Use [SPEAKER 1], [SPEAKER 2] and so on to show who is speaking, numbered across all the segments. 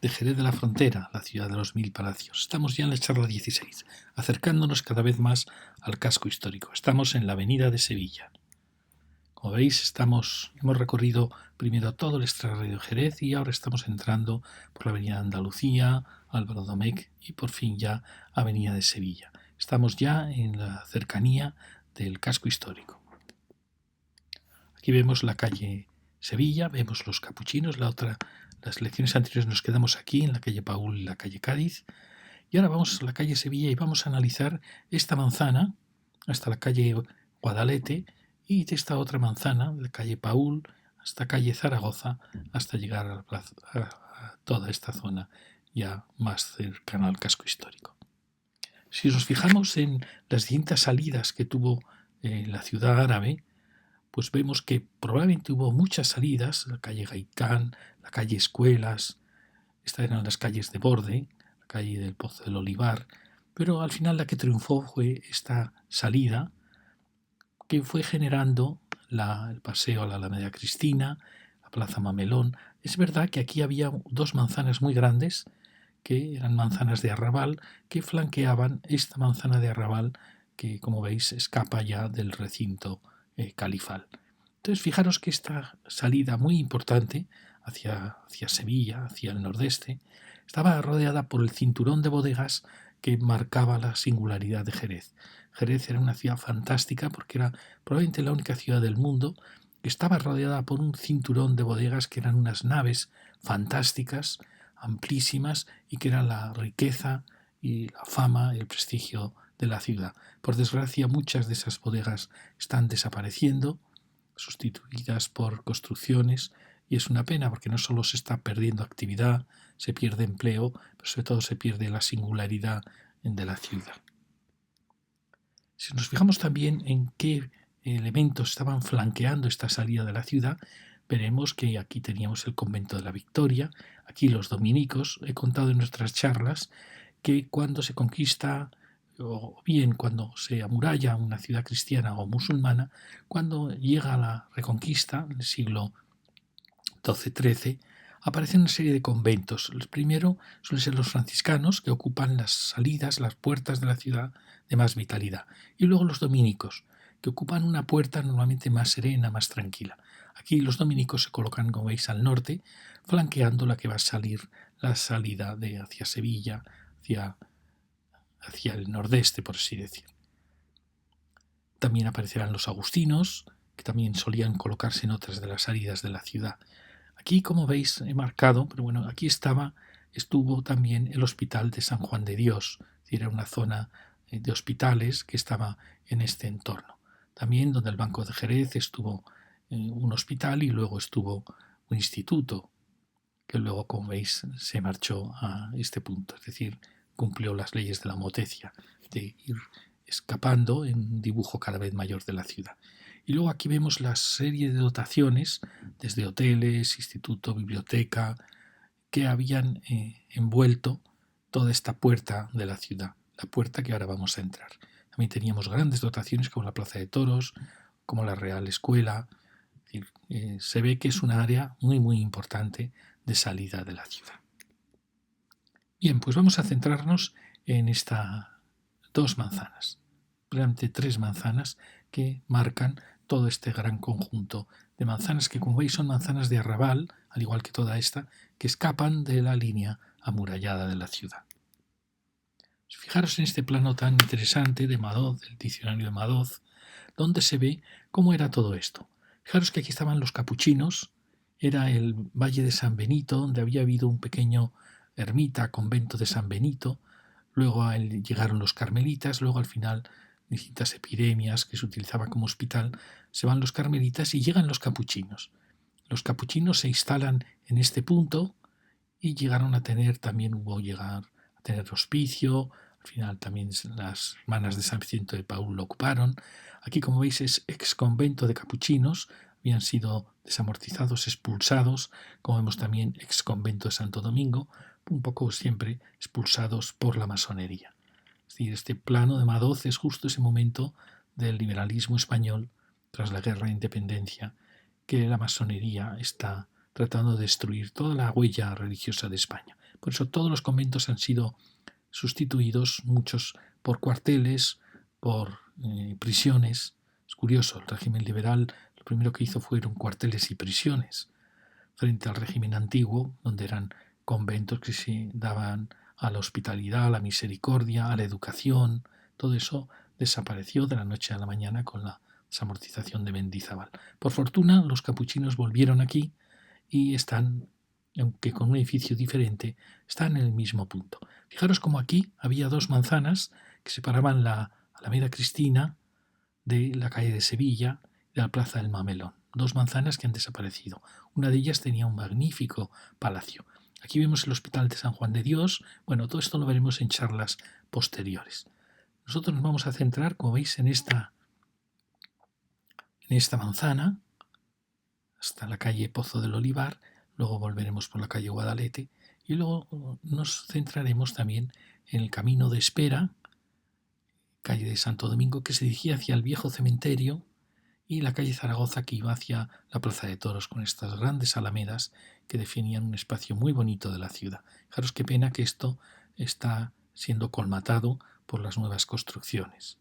[SPEAKER 1] de Jerez de la Frontera, la ciudad de los 1000 palacios. Estamos ya en la charla 16, acercándonos cada vez más al casco histórico. Estamos en la avenida de Sevilla. Como veis, hemos recorrido primero todo el extrarradio de Jerez y ahora estamos entrando por la avenida de Andalucía, Álvaro Domecq y por fin ya avenida de Sevilla. Estamos ya en la cercanía del casco histórico. Aquí vemos la calle Sevilla, vemos los capuchinos, las lecciones anteriores nos quedamos aquí en la calle Paúl y la calle Cádiz, y ahora vamos a la calle Sevilla y vamos a analizar esta manzana hasta la calle Guadalete y de esta otra manzana, la calle Paúl hasta calle Zaragoza, hasta llegar a toda esta zona ya más cercana al casco histórico. Si nos fijamos en las distintas salidas que tuvo la ciudad árabe, pues vemos que probablemente hubo muchas salidas, la calle Gaitán, la calle Escuelas, estas eran las calles de borde, la calle del Pozo del Olivar, pero al final la que triunfó fue esta salida que fue generando el paseo a la Alameda Cristina, la Plaza Mamelón. Es verdad que aquí había dos manzanas muy grandes, que eran manzanas de arrabal, que flanqueaban esta manzana de arrabal que, como veis, escapa ya del recinto califal. Entonces, fijaros que esta salida muy importante hacia Sevilla, hacia el nordeste, estaba rodeada por el cinturón de bodegas que marcaba la singularidad de Jerez. Jerez era una ciudad fantástica porque era probablemente la única ciudad del mundo que estaba rodeada por un cinturón de bodegas que eran unas naves fantásticas, amplísimas, y que eran la riqueza y la fama y el prestigio de la ciudad. Por desgracia, muchas de esas bodegas están desapareciendo, sustituidas por construcciones, y es una pena porque no solo se está perdiendo actividad, se pierde empleo, pero sobre todo se pierde la singularidad de la ciudad. Si nos fijamos también en qué elementos estaban flanqueando esta salida de la ciudad, veremos que aquí teníamos el convento de la Victoria, aquí los dominicos. He contado en nuestras charlas que cuando se conquista, o bien cuando se amuralla una ciudad cristiana o musulmana, cuando llega la Reconquista, en el siglo XII-XIII, aparecen una serie de conventos. El primero suelen ser los franciscanos, que ocupan las salidas, las puertas de la ciudad de más vitalidad. Y luego los dominicos, que ocupan una puerta normalmente más serena, más tranquila. Aquí los dominicos se colocan, como veis, al norte, flanqueando la que va a salir la salida hacia Sevilla, hacia el nordeste, por así decir. También aparecerán los agustinos, que también solían colocarse en otras de las salidas de la ciudad. Aquí, como veis, he marcado, pero bueno, aquí estuvo también el Hospital de San Juan de Dios, es decir, era una zona de hospitales que estaba en este entorno. También donde el Banco de Jerez estuvo un hospital y luego estuvo un instituto, que luego, como veis, se marchó a este punto, es decir, cumplió las leyes de la Motecia, de ir escapando en un dibujo cada vez mayor de la ciudad. Y luego aquí vemos la serie de dotaciones, desde hoteles, instituto, biblioteca, que habían envuelto toda esta puerta de la ciudad, la puerta que ahora vamos a entrar. También teníamos grandes dotaciones como la Plaza de Toros, como la Real Escuela. Es decir, se ve que es un área muy, muy importante de salida de la ciudad. Bien, pues vamos a centrarnos en estas dos manzanas, realmente tres manzanas que marcan todo este gran conjunto de manzanas que, como veis, son manzanas de arrabal, al igual que toda esta, que escapan de la línea amurallada de la ciudad. Fijaros en este plano tan interesante de Madoz, del diccionario de Madoz, donde se ve cómo era todo esto. Fijaros que aquí estaban los capuchinos, era el Valle de San Benito, donde había habido un pequeño ermita, convento de San Benito, luego llegaron los carmelitas, luego al final distintas epidemias que se utilizaban como hospital, se van los carmelitas y llegan los capuchinos. Los capuchinos se instalan en este punto y llegaron a tener, llegar a tener hospicio, al final también las hermanas de San Vicente de Paúl lo ocuparon. Aquí, como veis, es ex convento de capuchinos, habían sido desamortizados, expulsados, como vemos también ex convento de Santo Domingo, un poco siempre expulsados por la masonería. Es decir, este plano de Madoz es justo ese momento del liberalismo español tras la guerra de independencia, que la masonería está tratando de destruir toda la huella religiosa de España. Por eso todos los conventos han sido sustituidos, muchos por cuarteles, por prisiones. Es curioso, el régimen liberal lo primero que hizo fueron cuarteles y prisiones, frente al régimen antiguo, donde eran conventos que se daban a la hospitalidad, a la misericordia, a la educación. Todo eso desapareció de la noche a la mañana con la desamortización de Mendizábal. Por fortuna, los capuchinos volvieron aquí y están, aunque con un edificio diferente, están en el mismo punto. Fijaros como aquí había dos manzanas que separaban la Alameda Cristina de la calle de Sevilla y de la Plaza del Mamelón. Dos manzanas que han desaparecido. Una de ellas tenía un magnífico palacio. Aquí vemos el Hospital de San Juan de Dios. Bueno, todo esto lo veremos en charlas posteriores. Nosotros nos vamos a centrar, como veis, en esta manzana, hasta la calle Pozo del Olivar, luego volveremos por la calle Guadalete y luego nos centraremos también en el Camino de Espera, calle de Santo Domingo, que se dirigía hacia el viejo cementerio, y la calle Zaragoza, que iba hacia la Plaza de Toros, con estas grandes alamedas que definían un espacio muy bonito de la ciudad. Fijaros qué pena que esto está siendo colmatado por las nuevas construcciones.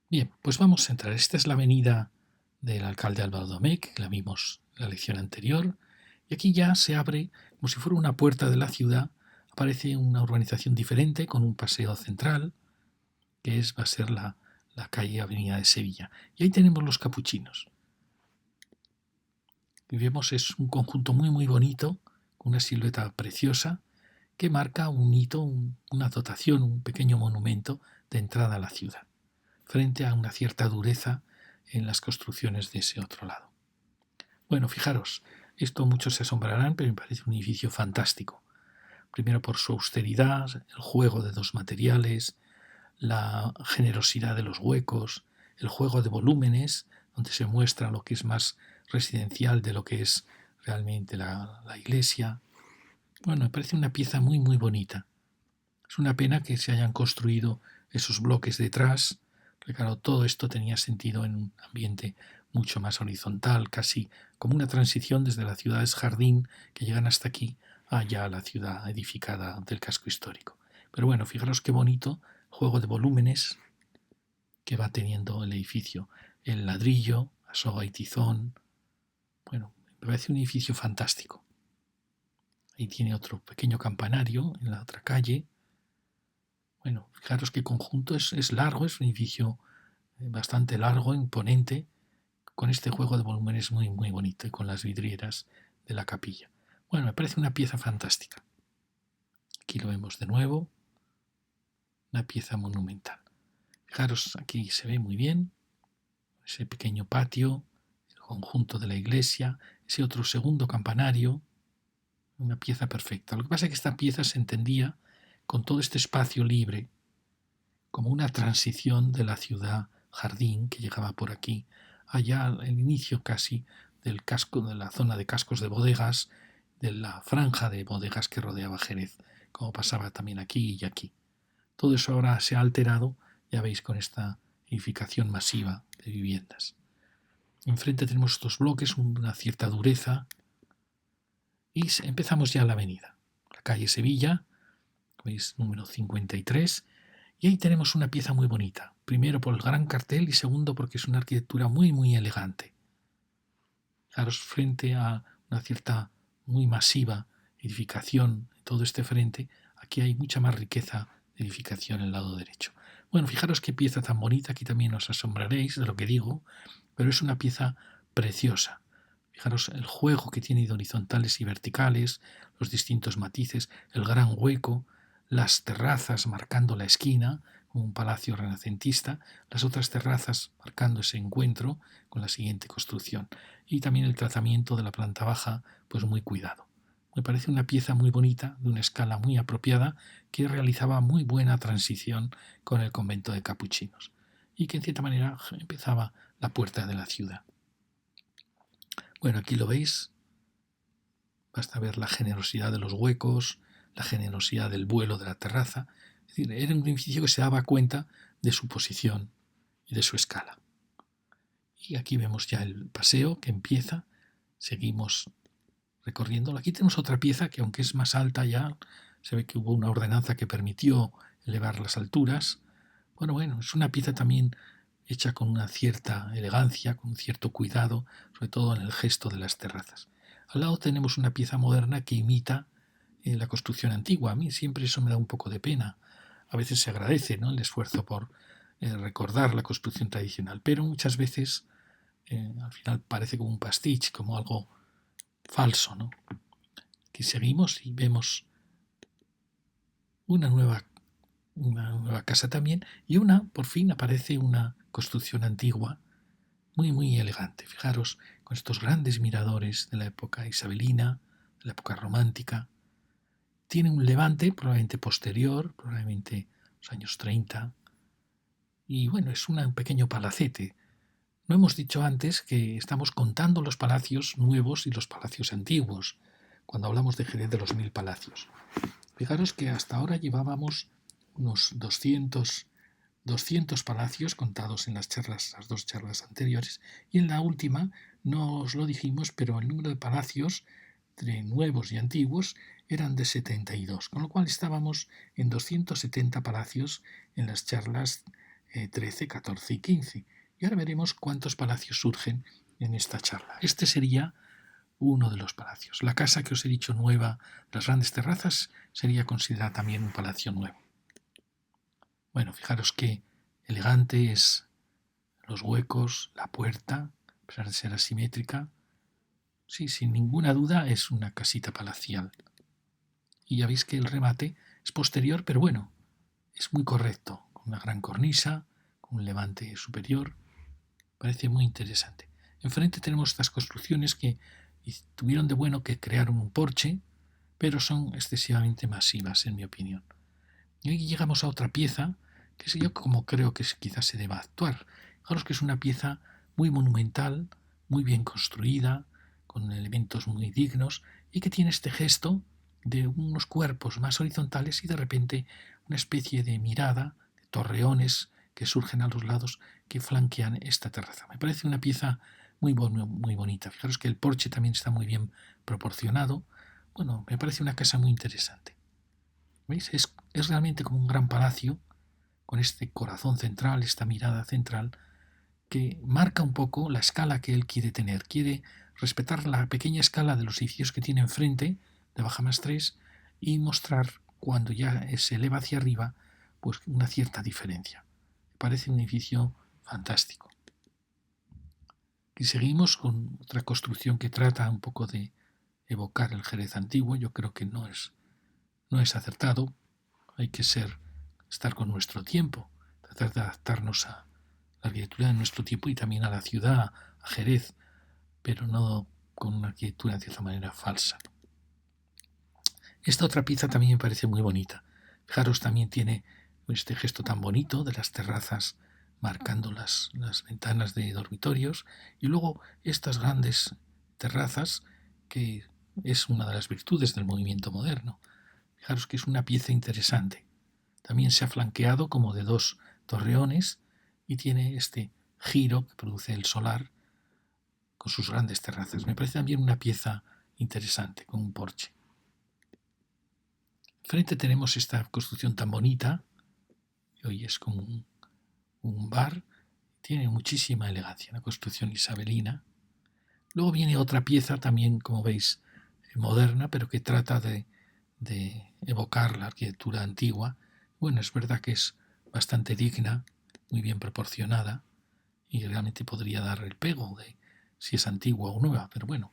[SPEAKER 1] Bien, pues vamos a entrar. Esta es la avenida del alcalde Álvaro Domecq, que la vimos en la lección anterior, y aquí ya se abre como si fuera una puerta de la ciudad. Aparece una urbanización diferente con un paseo central, que va a ser la calle Avenida de Sevilla. Y ahí tenemos los capuchinos. Y vemos, es un conjunto muy muy bonito, con una silueta preciosa, que marca un hito, una dotación, un pequeño monumento de entrada a la ciudad, frente a una cierta dureza en las construcciones de ese otro lado. Bueno, fijaros, esto muchos se asombrarán, pero me parece un edificio fantástico. Primero por su austeridad, el juego de dos materiales, la generosidad de los huecos, el juego de volúmenes, donde se muestra lo que es más residencial de lo que es realmente la iglesia. Bueno, me parece una pieza muy muy bonita. Es una pena que se hayan construido esos bloques detrás, porque claro, todo esto tenía sentido en un ambiente mucho más horizontal, casi como una transición desde las ciudades jardín que llegan hasta aquí, allá a la ciudad edificada del casco histórico. Pero bueno, fijaros qué bonito juego de volúmenes que va teniendo el edificio. El ladrillo, la soga y tizón. Bueno, me parece un edificio fantástico. Ahí tiene otro pequeño campanario en la otra calle. Bueno, fijaros que conjunto es largo, es un edificio bastante largo, imponente, con este juego de volúmenes muy, muy bonito y con las vidrieras de la capilla. Bueno, me parece una pieza fantástica. Aquí lo vemos de nuevo, una pieza monumental. Fijaros, aquí se ve muy bien ese pequeño patio, el conjunto de la iglesia, ese otro segundo campanario, una pieza perfecta. Lo que pasa es que esta pieza se entendía con todo este espacio libre como una transición de la ciudad jardín que llegaba por aquí, allá al inicio casi del casco, de la zona de cascos de bodegas, de la franja de bodegas que rodeaba Jerez, como pasaba también aquí y aquí. Todo eso ahora se ha alterado, ya veis, con esta edificación masiva de viviendas. Enfrente tenemos estos bloques, una cierta dureza, y empezamos ya la avenida. La calle Sevilla, veis, número 53, y ahí tenemos una pieza muy bonita. Primero por el gran cartel y segundo porque es una arquitectura muy, muy elegante. Fijaros, frente a una cierta muy masiva edificación, todo este frente, aquí hay mucha más riqueza de edificación en el lado derecho. Bueno, fijaros qué pieza tan bonita, aquí también os asombraréis de lo que digo, pero es una pieza preciosa. Fijaros el juego que tiene de horizontales y verticales, los distintos matices, el gran hueco, las terrazas marcando la esquina, como un palacio renacentista, las otras terrazas marcando ese encuentro con la siguiente construcción, y también el tratamiento de la planta baja, pues muy cuidado. Me parece una pieza muy bonita, de una escala muy apropiada, que realizaba muy buena transición con el convento de capuchinos, y que en cierta manera empezaba la puerta de la ciudad. Bueno, aquí lo veis, basta ver la generosidad de los huecos, la generosidad del vuelo de la terraza. Es decir, era un edificio que se daba cuenta de su posición y de su escala. Y aquí vemos ya el paseo que empieza. Seguimos recorriéndolo. Aquí tenemos otra pieza que, aunque es más alta ya, se ve que hubo una ordenanza que permitió elevar las alturas. Bueno, es una pieza también hecha con una cierta elegancia, con un cierto cuidado, sobre todo en el gesto de las terrazas. Al lado tenemos una pieza moderna que imita la construcción antigua. A mí siempre eso me da un poco de pena. A veces se agradece, ¿no?, el esfuerzo por recordar la construcción tradicional, pero muchas veces al final parece como un pastiche, como algo falso, ¿no? Que seguimos y vemos una nueva casa también, y por fin aparece una construcción antigua muy elegante. Fijaros, con estos grandes miradores de la época isabelina, de la época romántica. Tiene un levante probablemente posterior, probablemente los años 30, y bueno, es un pequeño palacete. No hemos dicho antes que estamos contando los palacios nuevos y los palacios antiguos, cuando hablamos de Jerez de los 1000 palacios. Fijaros que hasta ahora llevábamos unos 200 palacios contados en las dos charlas anteriores, y en la última no os lo dijimos, pero el número de palacios entre nuevos y antiguos eran de 72, con lo cual estábamos en 270 palacios en las charlas 13, 14 y 15. Y ahora veremos cuántos palacios surgen en esta charla. Este sería uno de los palacios. La casa que os he dicho nueva, las grandes terrazas, sería considerada también un palacio nuevo. Bueno, fijaros qué elegante es los huecos, la puerta, a pesar de ser asimétrica. Sí, sin ninguna duda es una casita palacial. Y ya veis que el remate es posterior, pero bueno, es muy correcto, con una gran cornisa, con un levante superior. Parece muy interesante. Enfrente tenemos estas construcciones que tuvieron de bueno que crearon un porche, pero son excesivamente masivas, en mi opinión. Y aquí llegamos a otra pieza, que es yo como creo que quizás se deba actuar. Fijaros que es una pieza muy monumental, muy bien construida, con elementos muy dignos, y que tiene este gesto de unos cuerpos más horizontales y de repente una especie de mirada, de torreones que surgen a los lados que flanquean esta terraza. Me parece una pieza muy bonita. Fijaros que el porche también está muy bien proporcionado. Bueno, me parece una casa muy interesante. ¿Veis? Es realmente como un gran palacio, con este corazón central, esta mirada central, que marca un poco la escala que él quiere tener. Quiere respetar la pequeña escala de los edificios que tiene enfrente, de baja más 3, y mostrar, cuando ya se eleva hacia arriba, pues una cierta diferencia. Me parece un edificio fantástico. Y seguimos con otra construcción que trata un poco de evocar el Jerez antiguo. Yo creo que no es acertado. Hay que estar con nuestro tiempo, tratar de adaptarnos a la arquitectura de nuestro tiempo y también a la ciudad, a Jerez, pero no con una arquitectura de cierta manera falsa. Esta otra pieza también me parece muy bonita. Fijaros, también tiene este gesto tan bonito de las terrazas marcando las ventanas de dormitorios, y luego estas grandes terrazas, que es una de las virtudes del movimiento moderno. Fijaros que es una pieza interesante. También se ha flanqueado como de 2 torreones y tiene este giro que produce el solar con sus grandes terrazas. Me parece también una pieza interesante, con un porche. Frente tenemos esta construcción tan bonita, que hoy es como un bar. Tiene muchísima elegancia, una construcción isabelina. Luego viene otra pieza también, como veis, moderna, pero que trata de evocar la arquitectura antigua. Bueno, es verdad que es bastante digna, muy bien proporcionada, y realmente podría dar el pego de si es antigua o nueva, pero bueno,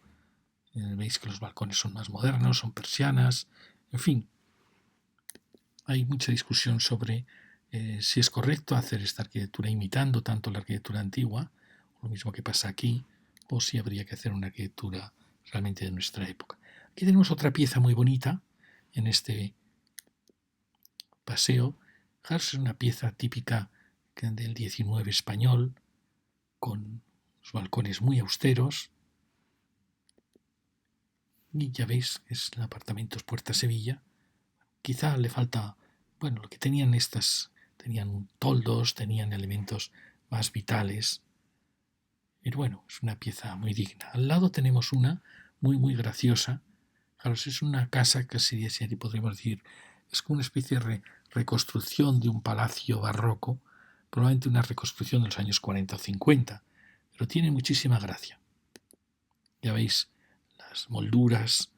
[SPEAKER 1] veis que los balcones son más modernos, son persianas, en fin. Hay mucha discusión sobre si es correcto hacer esta arquitectura imitando tanto la arquitectura antigua, lo mismo que pasa aquí, o si habría que hacer una arquitectura realmente de nuestra época. Aquí tenemos otra pieza muy bonita en este paseo. Es una pieza típica del 19 español, con los balcones muy austeros. Y ya veis, es el apartamento Puerta Sevilla. Quizá le falta, bueno, lo que tenían tenían toldos, tenían elementos más vitales. Pero bueno, es una pieza muy digna. Al lado tenemos una muy, muy graciosa. Fijaros, es una casa que sería, podríamos decir, es como una especie de reconstrucción de un palacio barroco, probablemente una reconstrucción de los años 40 o 50, pero tiene muchísima gracia. Ya veis las molduras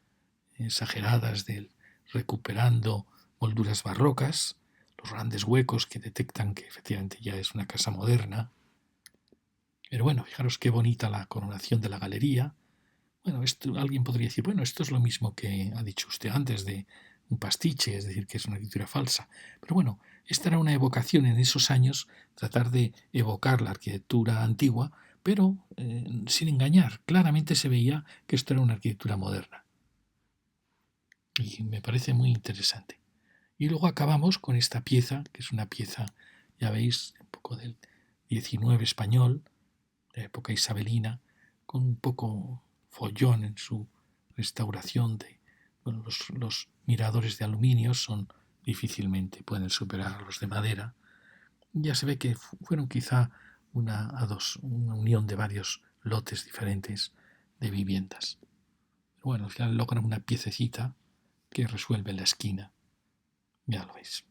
[SPEAKER 1] exageradas del recuperando molduras barrocas, los grandes huecos que detectan que efectivamente ya es una casa moderna. Pero bueno, fijaros qué bonita la coronación de la galería. Bueno, esto, alguien podría decir, bueno, esto es lo mismo que ha dicho usted antes de un pastiche, es decir, que es una arquitectura falsa. Pero bueno, esta era una evocación en esos años, tratar de evocar la arquitectura antigua, pero sin engañar. Claramente se veía que esto era una arquitectura moderna. Y me parece muy interesante. Y luego acabamos con esta pieza, que es una pieza, ya veis, un poco del 19 español, de la época isabelina, con un poco follón en su restauración de bueno, los miradores de aluminio son difícilmente pueden superar a los de madera. Ya se ve que fueron quizá una unión de varios lotes diferentes de viviendas. Bueno, al final logran una piececita que resuelve la esquina. Ya lo veis.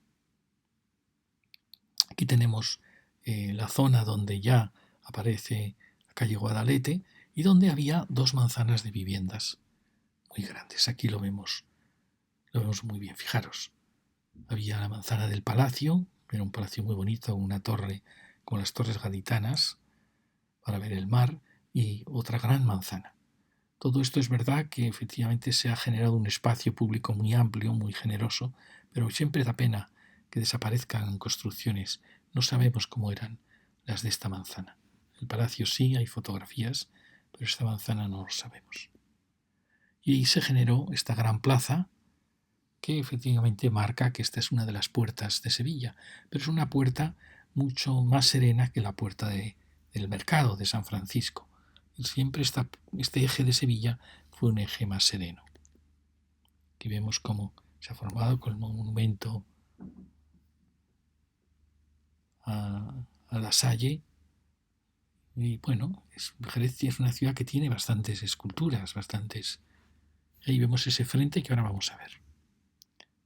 [SPEAKER 1] Aquí tenemos la zona donde ya aparece la calle Guadalete y donde había 2 manzanas de viviendas muy grandes. Aquí lo vemos muy bien. Fijaros, había la manzana del palacio, era un palacio muy bonito, una torre con las torres gaditanas para ver el mar y otra gran manzana. Todo esto es verdad que efectivamente se ha generado un espacio público muy amplio, muy generoso, pero siempre da pena que desaparezcan construcciones. No sabemos cómo eran las de esta manzana. El palacio sí, hay fotografías, pero esta manzana no lo sabemos. Y ahí se generó esta gran plaza que efectivamente marca que esta es una de las puertas de Sevilla, pero es una puerta mucho más serena que la puerta del mercado de San Francisco. Siempre este eje de Sevilla fue un eje más sereno. Aquí vemos cómo se ha formado con el monumento a La Salle. Y bueno, Jerez es una ciudad que tiene bastantes esculturas, bastantes. Ahí vemos ese frente que ahora vamos a ver.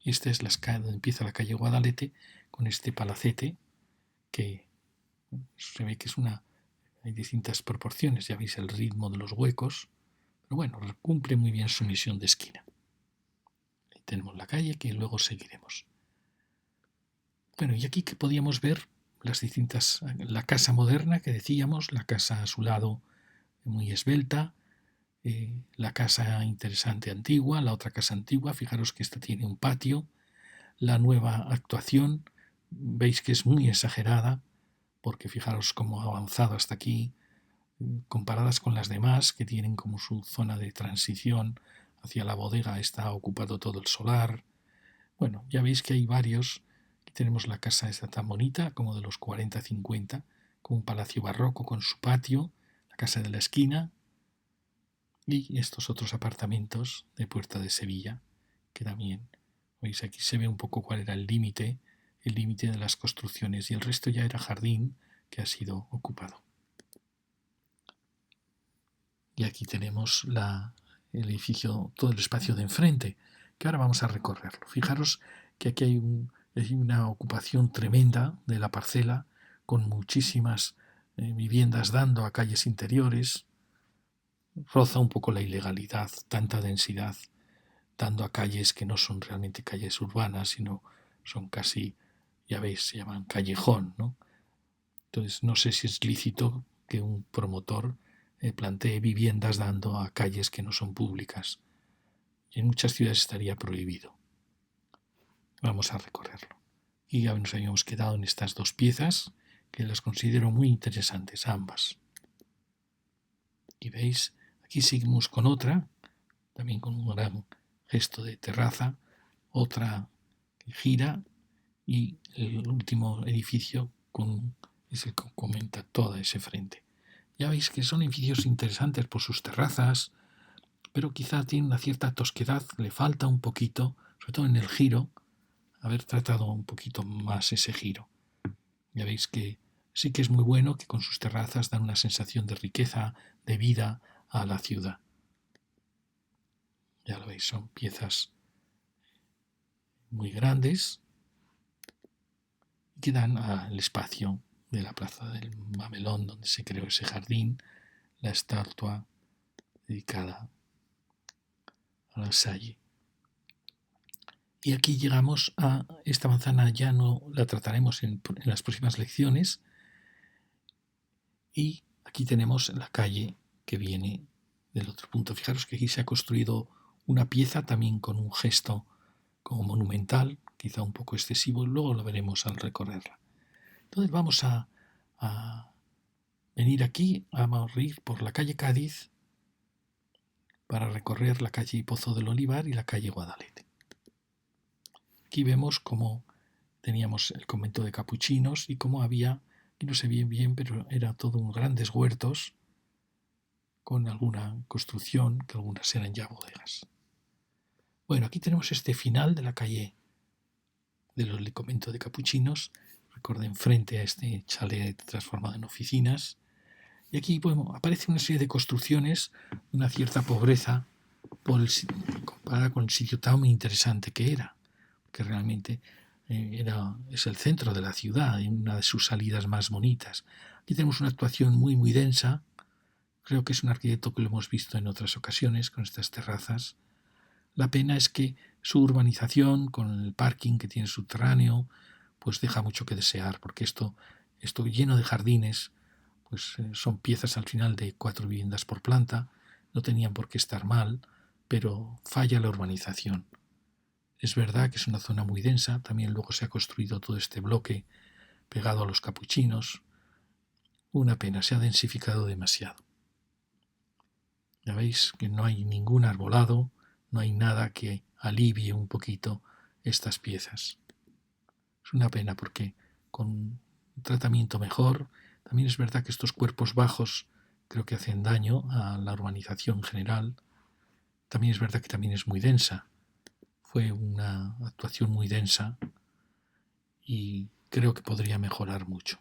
[SPEAKER 1] Esta es donde empieza la calle Guadalete, con este palacete que se ve que hay distintas proporciones, ya veis el ritmo de los huecos, pero bueno, cumple muy bien su misión de esquina. Ahí tenemos la calle que luego seguiremos. Bueno, y aquí que podíamos ver la casa moderna que decíamos, la casa a su lado muy esbelta, la casa interesante antigua, la otra casa antigua, fijaros que esta tiene un patio, la nueva actuación, veis que es muy exagerada, porque fijaros cómo ha avanzado hasta aquí, comparadas con las demás, que tienen como su zona de transición hacia la bodega, está ocupado todo el solar. Bueno, ya veis que hay varios. Aquí tenemos la casa esta tan bonita, como de los 40-50, con un palacio barroco con su patio, la casa de la esquina y estos otros apartamentos de Puerta de Sevilla, que también, veis, aquí se ve un poco cuál era el límite de las construcciones y el resto ya era jardín que ha sido ocupado. Y aquí tenemos el edificio, todo el espacio de enfrente, que ahora vamos a recorrerlo. Fijaros que aquí hay una ocupación tremenda de la parcela, con muchísimas viviendas dando a calles interiores. Roza un poco la ilegalidad, tanta densidad, dando a calles que no son realmente calles urbanas, sino son casi, ya veis, se llaman callejón, ¿no? Entonces no sé si es lícito que un promotor plantee viviendas dando a calles que no son públicas. Y en muchas ciudades estaría prohibido. Vamos a recorrerlo. Y ya nos habíamos quedado en estas 2 piezas, que las considero muy interesantes, ambas. Y veis, aquí seguimos con otra, también con un gran gesto de terraza, otra que gira, y el último edificio es el que comenta todo ese frente. Ya veis que son edificios interesantes por sus terrazas, pero quizá tiene una cierta tosquedad, le falta un poquito, sobre todo en el giro, haber tratado un poquito más ese giro. Ya veis que sí que es muy bueno, que con sus terrazas dan una sensación de riqueza, de vida a la ciudad. Ya lo veis, son piezas muy grandes que dan al espacio de la plaza del Mamelón, donde se creó ese jardín, la estatua dedicada a la Salle. Y aquí llegamos a esta manzana, ya no la trataremos en las próximas lecciones. Y aquí tenemos la calle que viene del otro punto. Fijaros que aquí se ha construido una pieza también con un gesto como monumental, quizá un poco excesivo, luego lo veremos al recorrerla. Entonces vamos a venir aquí, a ir por la calle Cádiz para recorrer la calle Pozo del Olivar y la calle Guadalete. Aquí vemos cómo teníamos el convento de capuchinos y cómo había, y no sé bien, pero era todo un grandes huertos con alguna construcción, que algunas eran ya bodegas. Bueno, aquí tenemos este final de la calle del convento de capuchinos, recuerden, frente a este chalet transformado en oficinas. Y aquí aparece una serie de construcciones, una cierta pobreza comparada con el sitio tan interesante que era, que realmente es el centro de la ciudad y una de sus salidas más bonitas. Aquí tenemos una actuación muy densa. Creo que es un arquitecto que lo hemos visto en otras ocasiones con estas terrazas. La pena es que su urbanización, con el parking que tiene subterráneo, pues deja mucho que desear, porque esto lleno de jardines, pues son piezas al final de 4 viviendas por planta, no tenían por qué estar mal, pero falla la urbanización. Es verdad que es una zona muy densa, también luego se ha construido todo este bloque pegado a los capuchinos. Una pena, se ha densificado demasiado. Ya veis que no hay ningún arbolado, no hay nada que alivie un poquito estas piezas. Es una pena porque con un tratamiento mejor, también es verdad que estos cuerpos bajos creo que hacen daño a la urbanización en general. También es verdad que también es muy densa. Fue una actuación muy densa y creo que podría mejorar mucho.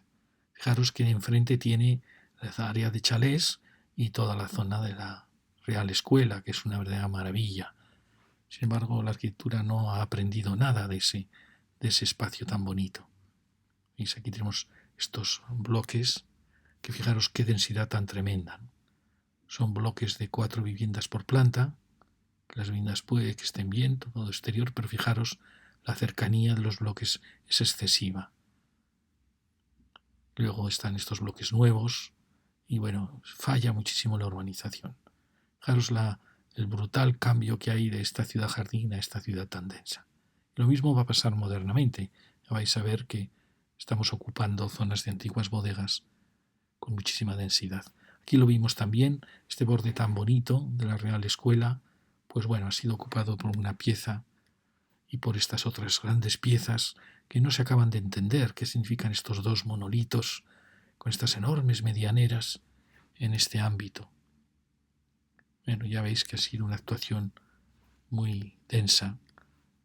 [SPEAKER 1] Fijaros que enfrente tiene la área de chalés y toda la zona de la Real Escuela, que es una verdadera maravilla. Sin embargo, la arquitectura no ha aprendido nada de ese espacio tan bonito. ¿Veis? Aquí tenemos estos bloques, que fijaros qué densidad tan tremenda. Son bloques de 4 viviendas por planta. Las viviendas puede que estén bien, todo exterior, pero fijaros, la cercanía de los bloques es excesiva. Luego están estos bloques nuevos y bueno, falla muchísimo la urbanización. Fijaros el brutal cambio que hay de esta ciudad jardín a esta ciudad tan densa. Lo mismo va a pasar modernamente. Ya vais a ver que estamos ocupando zonas de antiguas bodegas con muchísima densidad. Aquí lo vimos también, este borde tan bonito de la Real Escuela, pues bueno, ha sido ocupado por una pieza y por estas otras grandes piezas que no se acaban de entender qué significan estos dos monolitos con estas enormes medianeras en este ámbito. Bueno, ya veis que ha sido una actuación muy densa.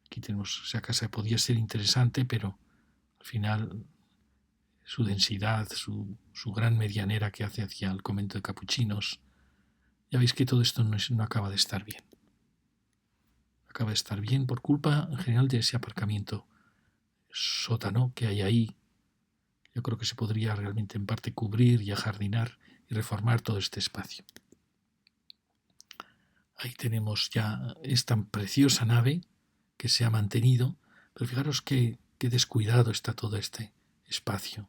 [SPEAKER 1] Aquí tenemos esa casa, podía ser interesante, pero al final su densidad, su gran medianera que hace hacia el convento de capuchinos, ya veis que todo esto no acaba de estar bien. Acaba de estar bien por culpa en general de ese aparcamiento sótano que hay ahí. Yo creo que se podría realmente en parte cubrir y ajardinar y reformar todo este espacio. Ahí tenemos ya esta preciosa nave que se ha mantenido, pero fijaros qué descuidado está todo este espacio.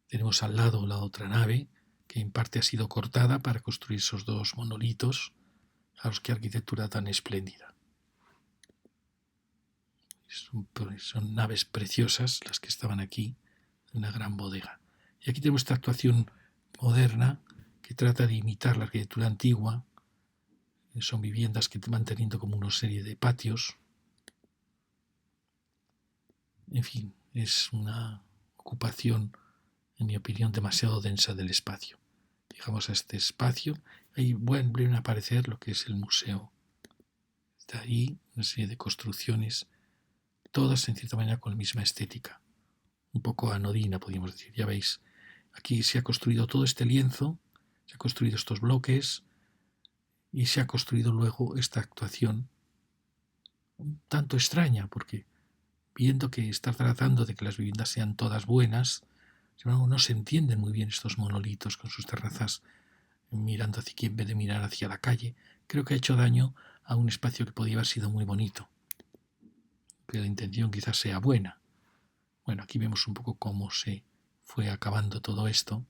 [SPEAKER 1] Tenemos al lado la otra nave que en parte ha sido cortada para construir esos dos monolitos. Fijaros qué arquitectura tan espléndida. Son naves preciosas las que estaban aquí, en una gran bodega. Y aquí tenemos esta actuación moderna que trata de imitar la arquitectura antigua. Son viviendas que van teniendo como una serie de patios. En fin, es una ocupación, en mi opinión, demasiado densa del espacio. Llegamos a este espacio, ahí vuelven a aparecer lo que es el museo. Está ahí una serie de construcciones, todas en cierta manera con la misma estética. Un poco anodina, podríamos decir. Ya veis, aquí se ha construido todo este lienzo, se han construido estos bloques y se ha construido luego esta actuación un tanto extraña, porque viendo que está tratando de que las viviendas sean todas buenas, no se entienden muy bien estos monolitos con sus terrazas mirando hacia aquí en vez de mirar hacia la calle. Creo que ha hecho daño a un espacio que podía haber sido muy bonito, que la intención quizás sea buena. Bueno, aquí vemos un poco cómo se fue acabando todo esto,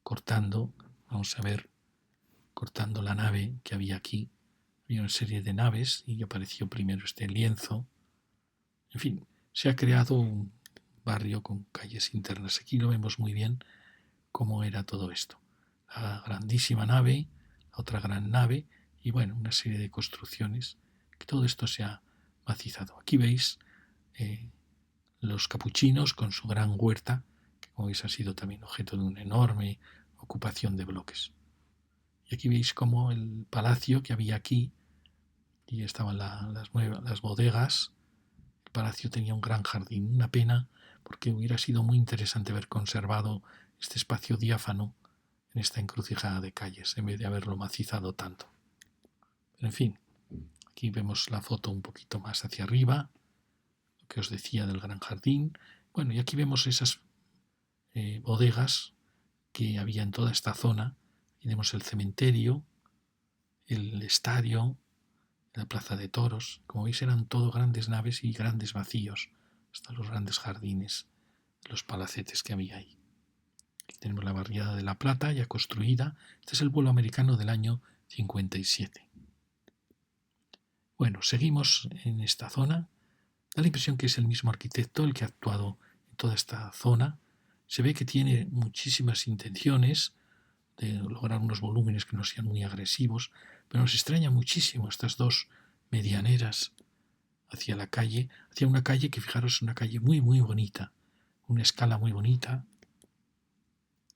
[SPEAKER 1] cortando, vamos a ver, cortando la nave que había aquí. Había una serie de naves y apareció primero este lienzo. En fin, se ha creado un barrio con calles internas. Aquí lo vemos muy bien cómo era todo esto. La grandísima nave, la otra gran nave y bueno, una serie de construcciones, que todo esto se ha macizado. Aquí veis los capuchinos con su gran huerta, que como veis ha sido también objeto de una enorme ocupación de bloques. Y aquí veis cómo el palacio que había aquí, y estaban las bodegas, el palacio tenía un gran jardín. Una pena, porque hubiera sido muy interesante haber conservado este espacio diáfano en esta encrucijada de calles, en vez de haberlo macizado tanto. Pero en fin, aquí vemos la foto un poquito más hacia arriba, lo que os decía del gran jardín. Bueno, y aquí vemos esas bodegas que había en toda esta zona. Y vemos el cementerio, el estadio, la plaza de toros. Como veis eran todo grandes naves y grandes vacíos, hasta los grandes jardines, los palacetes que había ahí. Aquí tenemos la barriada de La Plata ya construida. Este es el vuelo americano del año 57. Bueno, seguimos en esta zona. Da la impresión que es el mismo arquitecto el que ha actuado en toda esta zona. Se ve que tiene muchísimas intenciones de lograr unos volúmenes que no sean muy agresivos, pero nos extraña muchísimo estas dos medianeras hacia la calle, hacia una calle que, fijaros, es una calle muy, muy bonita, una escala muy bonita,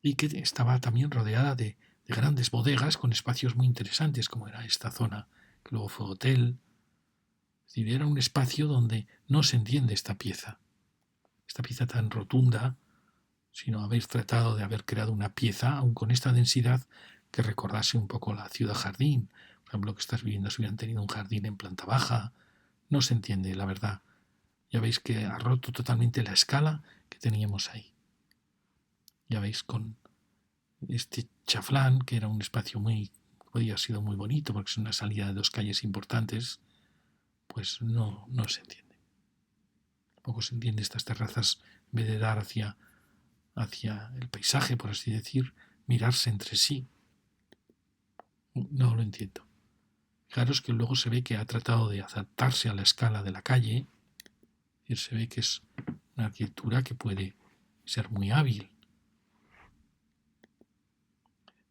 [SPEAKER 1] y que estaba también rodeada de grandes bodegas con espacios muy interesantes, como era esta zona, que luego fue hotel. Es decir, era un espacio donde no se entiende esta pieza tan rotunda, sino haber tratado de haber creado una pieza, aun con esta densidad, que recordase un poco la ciudad jardín. Por ejemplo, que estas viviendas hubieran tenido un jardín en planta baja. No se entiende, la verdad. Ya veis que ha roto totalmente la escala que teníamos ahí. Ya veis con este chaflán, que era un espacio podía haber sido muy bonito, porque es una salida de dos calles importantes, pues no se entiende. Tampoco se entiende estas terrazas, en vez de dar hacia el paisaje, por así decir, mirarse entre sí. No lo entiendo. Fijaros que luego se ve que ha tratado de adaptarse a la escala de la calle, y se ve que es una arquitectura que puede ser muy hábil.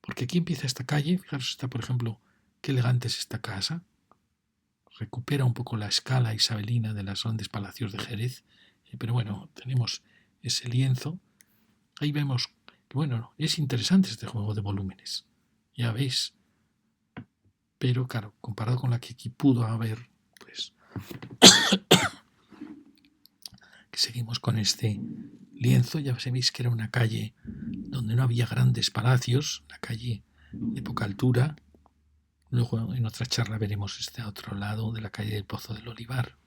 [SPEAKER 1] Porque aquí empieza esta calle, fijaros, está, por ejemplo, qué elegante es esta casa. Recupera un poco la escala isabelina de los grandes palacios de Jerez, pero bueno, tenemos ese lienzo. Ahí vemos que, bueno, es interesante este juego de volúmenes. Ya veis. Pero claro, comparado con la que aquí pudo haber, pues que seguimos con este lienzo, ya sabéis que era una calle donde no había grandes palacios, una calle de poca altura. Luego en otra charla veremos este otro lado de la calle del Pozo del Olivar.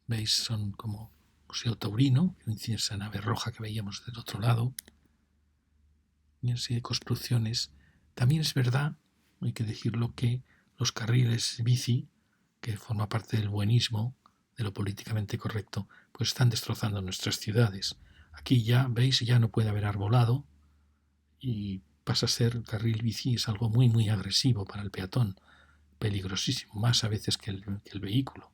[SPEAKER 1] Veis, son como Museo Taurino, esa nave roja que veíamos del otro lado, y así de construcciones. También es verdad, hay que decirlo, que los carriles bici, que forma parte del buenismo, de lo políticamente correcto, pues están destrozando nuestras ciudades. Aquí ya, veis, ya no puede haber arbolado y pasa a ser carril bici, es algo muy, muy agresivo para el peatón, peligrosísimo, más a veces que el vehículo.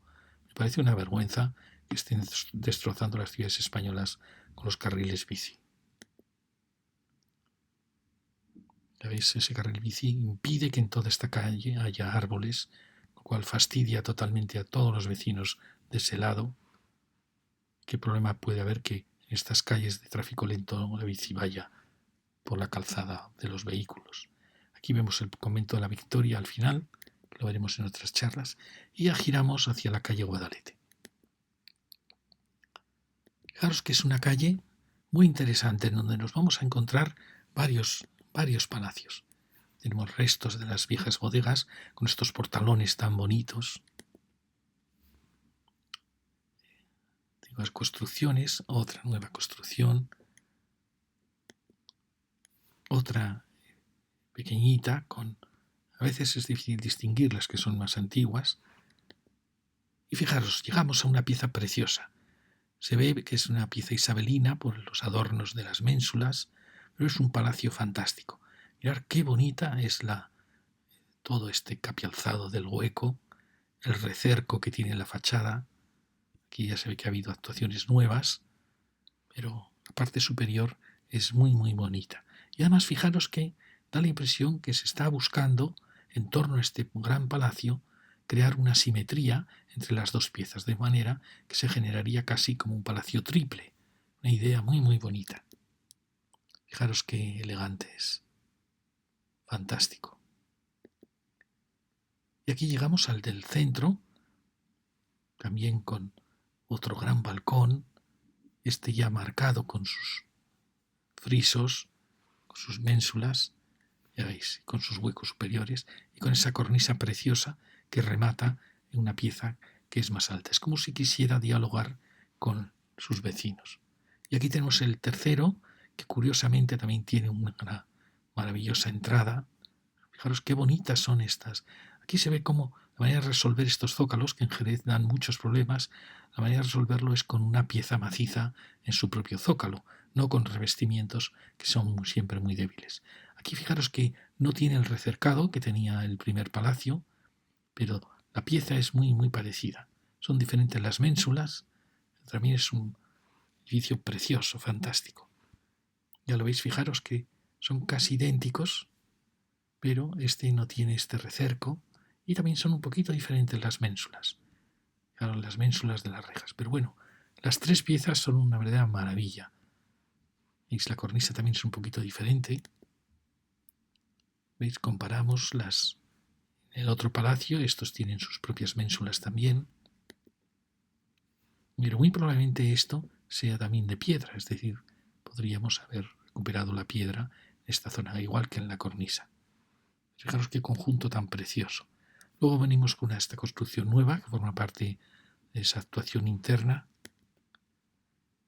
[SPEAKER 1] Me parece una vergüenza que estén destrozando las ciudades españolas con los carriles bici. Ya veis, ese carril bici impide que en toda esta calle haya árboles, lo cual fastidia totalmente a todos los vecinos de ese lado. ¿Qué problema puede haber que en estas calles de tráfico lento la bici vaya por la calzada de los vehículos? Aquí vemos el convento de la Victoria al final, que lo veremos en otras charlas, y ya giramos hacia la calle Guadalete. Fijaros que es una calle muy interesante en donde nos vamos a encontrar varios palacios. Tenemos restos de las viejas bodegas con estos portalones tan bonitos. Nuevas construcciones, otra nueva construcción, otra pequeñita, a veces es difícil distinguir las que son más antiguas. Y fijaros, llegamos a una pieza preciosa. Se ve que es una pieza isabelina por los adornos de las ménsulas, pero es un palacio fantástico. Mirad qué bonita es todo este capialzado del hueco, el recerco que tiene la fachada. Aquí ya se ve que ha habido actuaciones nuevas, pero la parte superior es muy muy bonita. Y además fijaros que da la impresión que se está buscando, en torno a este gran palacio, crear una simetría entre las dos piezas, de manera que se generaría casi como un palacio triple. Una idea muy muy bonita. Fijaros qué elegante es. Fantástico. Y aquí llegamos al del centro, también con otro gran balcón, este ya marcado con sus frisos, con sus ménsulas, ya veis, con sus huecos superiores y con esa cornisa preciosa que remata en una pieza que es más alta. Es como si quisiera dialogar con sus vecinos. Y aquí tenemos el tercero, que curiosamente también tiene una maravillosa entrada. Fijaros qué bonitas son estas. Aquí se ve cómo la manera de resolver estos zócalos, que en Jerez dan muchos problemas, la manera de resolverlo es con una pieza maciza en su propio zócalo, no con revestimientos que son siempre muy débiles. Aquí fijaros que no tiene el recercado que tenía el primer palacio, pero la pieza es muy muy parecida. Son diferentes las ménsulas, también es un edificio precioso, fantástico. Ya lo veis, fijaros que son casi idénticos, pero este no tiene este recerco y también son un poquito diferentes las ménsulas. Claro, las ménsulas de las rejas. Pero bueno, las tres piezas son una verdadera maravilla. ¿Veis? La cornisa también es un poquito diferente. ¿Veis? Comparamos el otro palacio, estos tienen sus propias ménsulas también. Pero muy probablemente esto sea también de piedra, es decir, podríamos haber recuperado la piedra en esta zona, igual que en la cornisa. Fijaros qué conjunto tan precioso. Luego venimos con esta construcción nueva, que forma parte de esa actuación interna.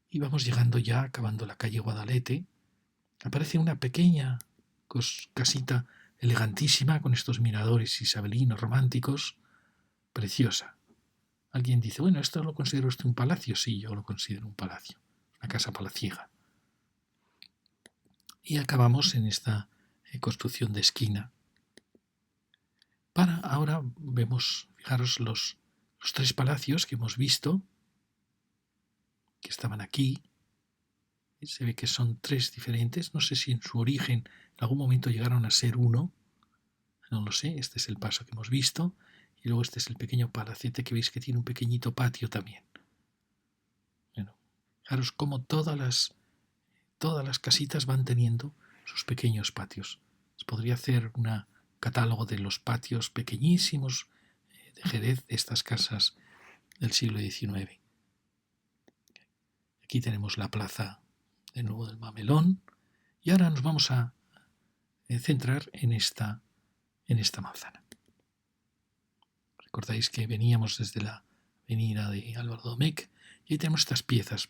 [SPEAKER 1] Y vamos llegando ya, acabando la calle Guadalete. Aparece una pequeña casita elegantísima con estos miradores isabelinos románticos, preciosa. Alguien dice, bueno, ¿esto lo considera usted un palacio? Sí, yo lo considero un palacio, una casa palaciega. Y acabamos en esta construcción de esquina. Ahora vemos, fijaros, los tres palacios que hemos visto, que estaban aquí. Se ve que son tres diferentes. No sé si en su origen en algún momento llegaron a ser uno. No lo sé. Este es el paso que hemos visto. Y luego este es el pequeño palacete que veis que tiene un pequeñito patio también. Bueno, fijaros cómo todas las casitas van teniendo sus pequeños patios. Se podría hacer un catálogo de los patios pequeñísimos de Jerez, de estas casas del siglo XIX. Aquí tenemos la plaza de nuevo del Mamelón y ahora nos vamos a centrar en esta manzana. Recordáis que veníamos desde la avenida de Álvaro Domecq y ahí tenemos estas piezas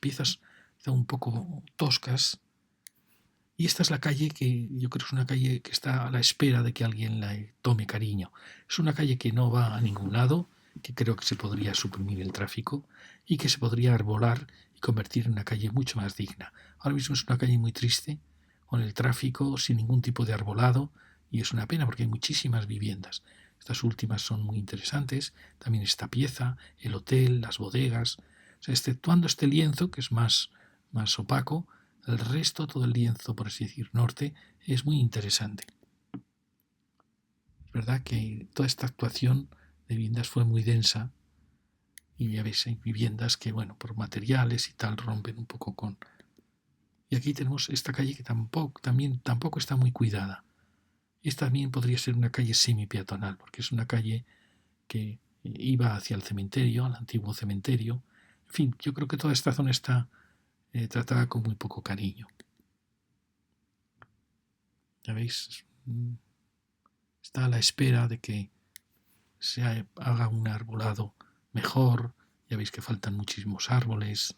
[SPEAKER 1] un poco toscas. Y esta es la calle que yo creo que es una calle que está a la espera de que alguien la tome cariño. Es una calle que no va a ningún lado, que creo que se podría suprimir el tráfico y que se podría arbolar y convertir en una calle mucho más digna. Ahora mismo es una calle muy triste, con el tráfico, sin ningún tipo de arbolado, y es una pena porque hay muchísimas viviendas. Estas últimas son muy interesantes, también esta pieza, el hotel, las bodegas. O sea, exceptuando este lienzo, que es más opaco, el resto, todo el lienzo, por así decir, norte, es muy interesante. Es verdad que toda esta actuación de viviendas fue muy densa y ya veis, hay viviendas que, bueno, por materiales y tal, rompen un poco con... Y aquí tenemos esta calle que tampoco está muy cuidada. Esta también podría ser una calle semi-peatonal, porque es una calle que iba hacia el cementerio, al antiguo cementerio. En fin, yo creo que toda esta zona está tratada con muy poco cariño. ¿Ya veis? está a la espera de que se haga un arbolado mejor. Ya veis que faltan muchísimos árboles.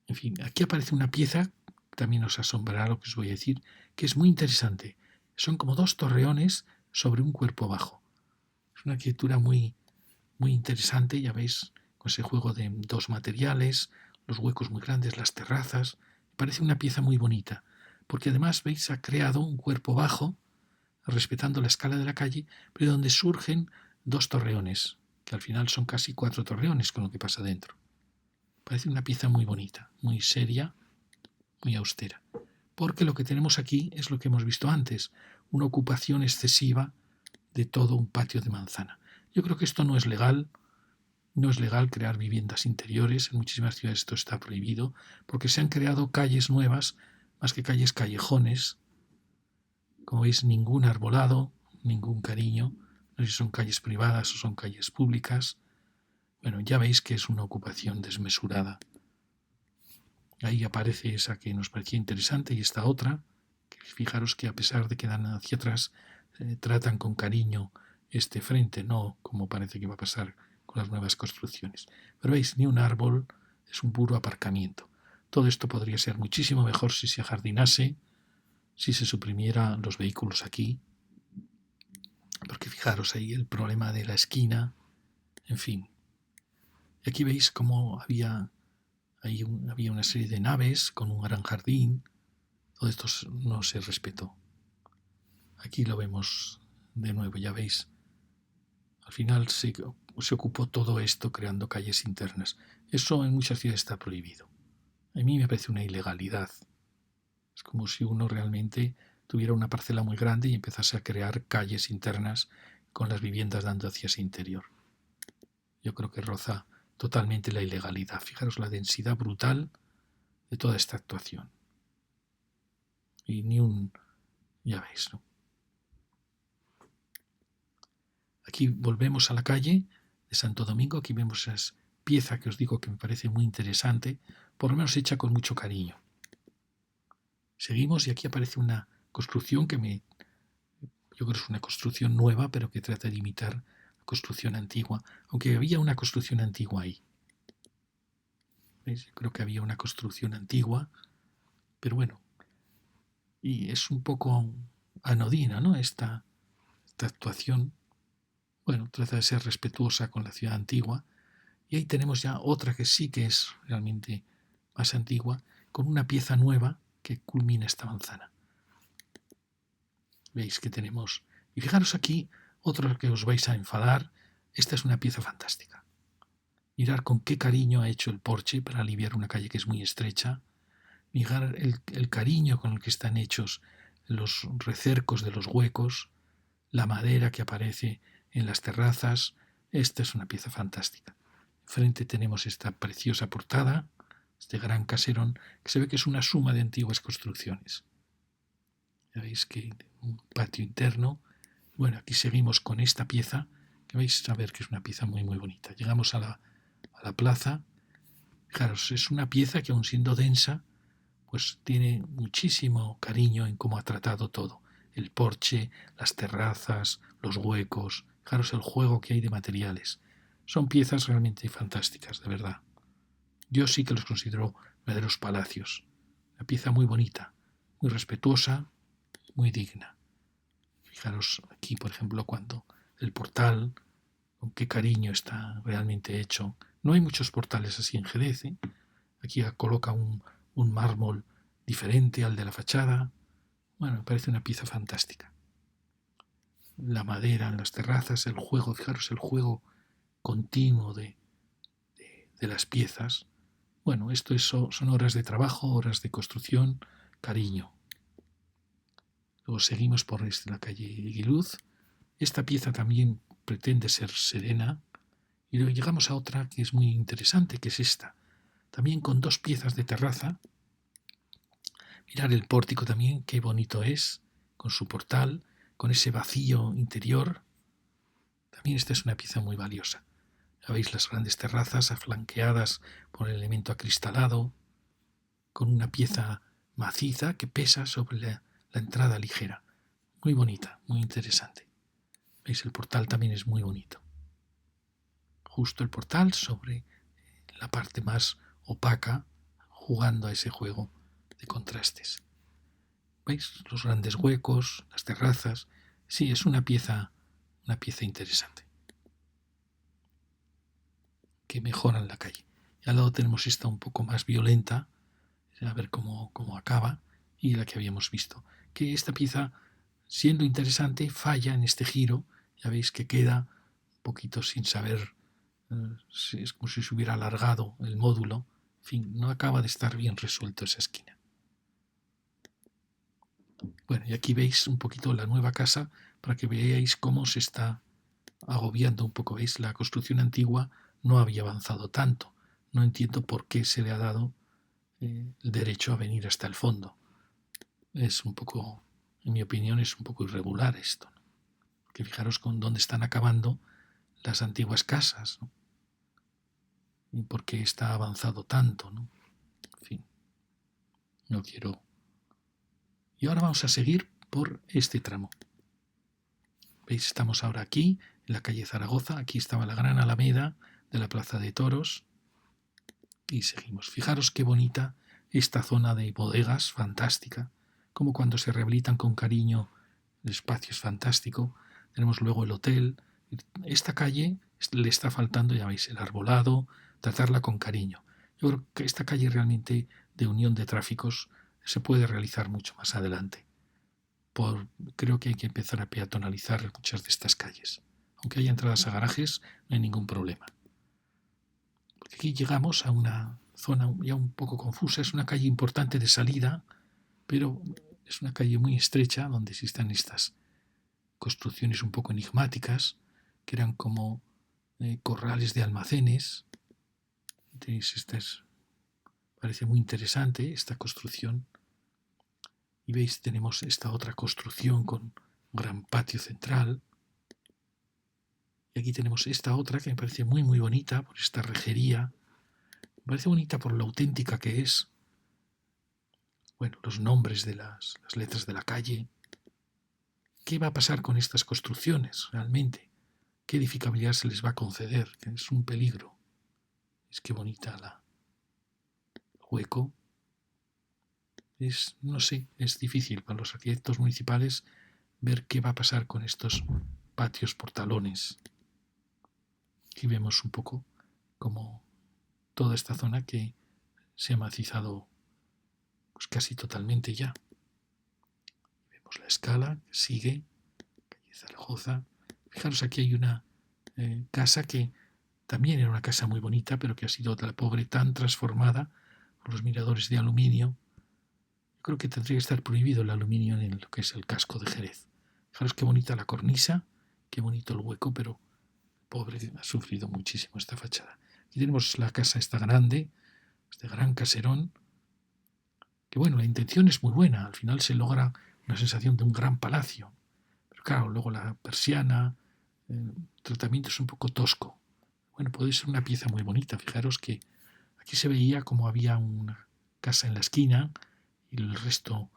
[SPEAKER 1] En fin, aquí aparece una pieza, también os asombrará lo que os voy a decir, que es muy interesante. Son como dos torreones sobre un cuerpo bajo. Es una arquitectura muy, muy interesante, ya veis, con ese juego de dos materiales, los huecos muy grandes, las terrazas. Parece una pieza muy bonita, porque además, veis, ha creado un cuerpo bajo, respetando la escala de la calle, pero donde surgen dos torreones, que al final son casi 4 torreones con lo que pasa dentro. Parece una pieza muy bonita, muy seria, muy austera. Porque lo que tenemos aquí es lo que hemos visto antes, una ocupación excesiva de todo un patio de manzana. Yo creo que esto no es legal. No es legal crear viviendas interiores. En muchísimas ciudades esto está prohibido porque se han creado calles nuevas, más que calles, callejones. Como veis, ningún arbolado, ningún cariño. No sé si son calles privadas o son calles públicas. Bueno, ya veis que es una ocupación desmesurada. Ahí aparece esa que nos parecía interesante y esta otra, que fijaros que a pesar de que dan hacia atrás, tratan con cariño este frente, no como parece que va a pasar con las nuevas construcciones. Pero veis, ni un árbol, es un puro aparcamiento. Todo esto podría ser muchísimo mejor si se ajardinase, si se suprimieran los vehículos aquí, porque fijaros ahí el problema de la esquina, en fin. Y aquí veis cómo había una serie de naves con un gran jardín. Todo esto no se respetó. Aquí lo vemos de nuevo, ya veis. Al final se ocupó todo esto creando calles internas. Eso en muchas ciudades está prohibido. A mí me parece una ilegalidad. Es como si uno realmente tuviera una parcela muy grande y empezase a crear calles internas con las viviendas dando hacia ese interior. Yo creo que roza totalmente la ilegalidad. Fijaros la densidad brutal de toda esta actuación. Y ya veis, ¿no? Aquí volvemos a la calle de Santo Domingo. Aquí vemos esa pieza que os digo que me parece muy interesante, por lo menos hecha con mucho cariño. Seguimos y aquí aparece una construcción yo creo que es una construcción nueva, pero que trata de imitar la construcción antigua, aunque había una construcción antigua ahí. ¿Veis? Yo creo que había una construcción antigua, pero bueno, y es un poco anodina, ¿no? Esta actuación, bueno, trata de ser respetuosa con la ciudad antigua. Y ahí tenemos ya otra que sí que es realmente más antigua, con una pieza nueva que culmina esta manzana. Veis que tenemos... Y fijaros aquí, otro que os vais a enfadar, esta es una pieza fantástica. Mirad con qué cariño ha hecho el porche para aliviar una calle que es muy estrecha. Mirad el cariño con el que están hechos los recercos de los huecos, la madera que aparece en las terrazas. Esta es una pieza fantástica. Enfrente tenemos esta preciosa portada, este gran caserón, que se ve que es una suma de antiguas construcciones. Ya veis que un patio interno. Bueno, aquí seguimos con esta pieza, que vais a ver que es una pieza muy muy bonita. Llegamos a la plaza. Fijaros, es una pieza que aun siendo densa, pues tiene muchísimo cariño en cómo ha tratado todo. El porche, las terrazas, los huecos. Fijaros el juego que hay de materiales. Son piezas realmente fantásticas, de verdad. Yo sí que los considero verdaderos palacios. Una pieza muy bonita, muy respetuosa, muy digna. Fijaros aquí, por ejemplo, cuando el portal, con qué cariño está realmente hecho. No hay muchos portales así en Jerez, ¿eh? Aquí coloca un mármol diferente al de la fachada. Bueno, me parece una pieza fantástica. La madera en las terrazas, el juego, fijaros el juego continuo de las piezas. Bueno, esto son horas de trabajo, horas de construcción, cariño. Luego seguimos por la calle Guiluz. Esta pieza también pretende ser serena. Y luego llegamos a otra que es muy interesante, que es esta. También con dos piezas de terraza. Mirar el pórtico también, qué bonito es, con su portal, con ese vacío interior. También esta es una pieza muy valiosa. Ya veis las grandes terrazas aflanqueadas por el elemento acristalado, con una pieza maciza que pesa sobre la entrada ligera. muy bonita, muy interesante. ¿Veis? El portal también es muy bonito. Justo el portal sobre la parte más opaca, jugando a ese juego de contrastes. ¿Veis? Los grandes huecos, las terrazas. Sí, es una pieza interesante que mejora la calle. Y al lado tenemos esta un poco más violenta, a ver cómo acaba, y la que habíamos visto. Que esta pieza, siendo interesante, falla en este giro. Ya veis que queda un poquito sin saber, es como si se hubiera alargado el módulo. En fin, no acaba de estar bien resuelto esa esquina. Bueno, y aquí veis un poquito la nueva casa para que veáis cómo se está agobiando un poco. ¿Veis? La construcción antigua no había avanzado tanto. No entiendo por qué se le ha dado el derecho a venir hasta el fondo. Es un poco, en mi opinión, es un poco irregular esto, ¿no? Que fijaros con dónde están acabando las antiguas casas, ¿no? Y por qué está avanzado tanto, ¿no? En fin, no quiero. Y ahora vamos a seguir por este tramo. ¿Veis? Estamos ahora aquí, en la calle Zaragoza. Aquí estaba la gran alameda de la Plaza de Toros. Y seguimos. Fijaros qué bonita esta zona de bodegas, fantástica. Como cuando se rehabilitan con cariño, el espacio es fantástico. Tenemos luego el hotel. Esta calle le está faltando, ya veis, el arbolado, tratarla con cariño. Yo creo que esta calle realmente de unión de tráficos se puede realizar mucho más adelante. Creo que hay que empezar a peatonalizar muchas de estas calles. Aunque haya entradas a garajes, no hay ningún problema. Porque aquí llegamos a una zona ya un poco confusa. Es una calle importante de salida, pero es una calle muy estrecha donde existen estas construcciones un poco enigmáticas, que eran como corrales de almacenes. Entonces, parece muy interesante esta construcción. Y veis, tenemos esta otra construcción con un gran patio central. Y aquí tenemos esta otra que me parece muy, muy bonita por esta rejería. Me parece bonita por lo auténtica que es. Bueno, los nombres de las letras de la calle. ¿Qué va a pasar con estas construcciones realmente? ¿Qué edificabilidad se les va a conceder? Que es un peligro. Es que bonita el hueco. No sé, es difícil para los arquitectos municipales ver qué va a pasar con estos patios portalones. Aquí vemos un poco como toda esta zona que se ha macizado pues casi totalmente ya. Vemos la escala que sigue, calle Zaragoza. Fijaros, aquí hay una casa que también era una casa muy bonita, pero que ha sido de la pobre tan transformada por los miradores de aluminio. Yo creo que tendría que estar prohibido el aluminio en lo que es el casco de Jerez. Fijaros qué bonita la cornisa, qué bonito el hueco, pero pobre ha sufrido muchísimo esta fachada. Aquí tenemos la casa esta grande, este gran caserón, que bueno, la intención es muy buena, al final se logra una sensación de un gran palacio, pero claro, luego la persiana, el tratamiento es un poco tosco. Bueno, puede ser una pieza muy bonita, fijaros que aquí se veía como había una casa en la esquina y el resto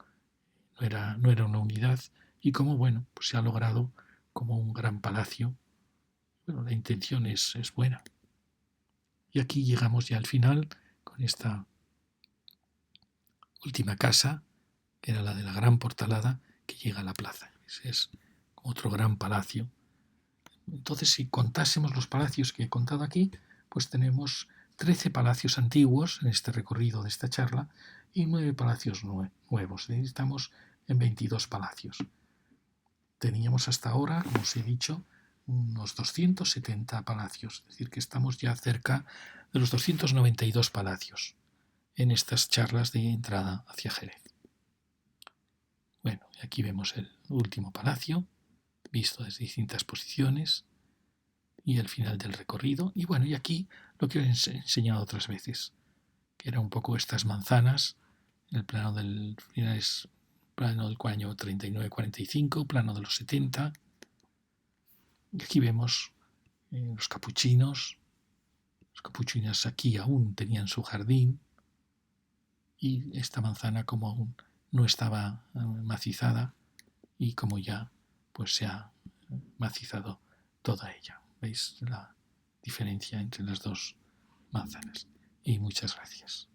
[SPEAKER 1] no era una unidad, y como, bueno, pues se ha logrado como un gran palacio. Bueno, la intención es buena. Y aquí llegamos ya al final con esta última casa, que era la de la gran portalada, que llega a la plaza. Es otro gran palacio. Entonces, si contásemos los palacios que he contado aquí, pues tenemos 13 palacios antiguos en este recorrido de esta charla y 9 palacios nuevos. Estamos en 22 palacios. Teníamos hasta ahora, como os he dicho, unos 270 palacios, es decir, que estamos ya cerca de los 292 palacios en estas charlas de entrada hacia Jerez. Bueno, aquí vemos el último palacio, visto desde distintas posiciones, y el final del recorrido. Y bueno, y aquí lo que os he enseñado otras veces, que era un poco estas manzanas, el plano del finales, plano del año 39-45, plano de los 70. Y aquí vemos los capuchinos. Los capuchinos aquí aún tenían su jardín, y esta manzana, como aún no estaba macizada, y como ya pues se ha macizado toda ella. ¿Veis la diferencia entre las dos manzanas? Y muchas gracias.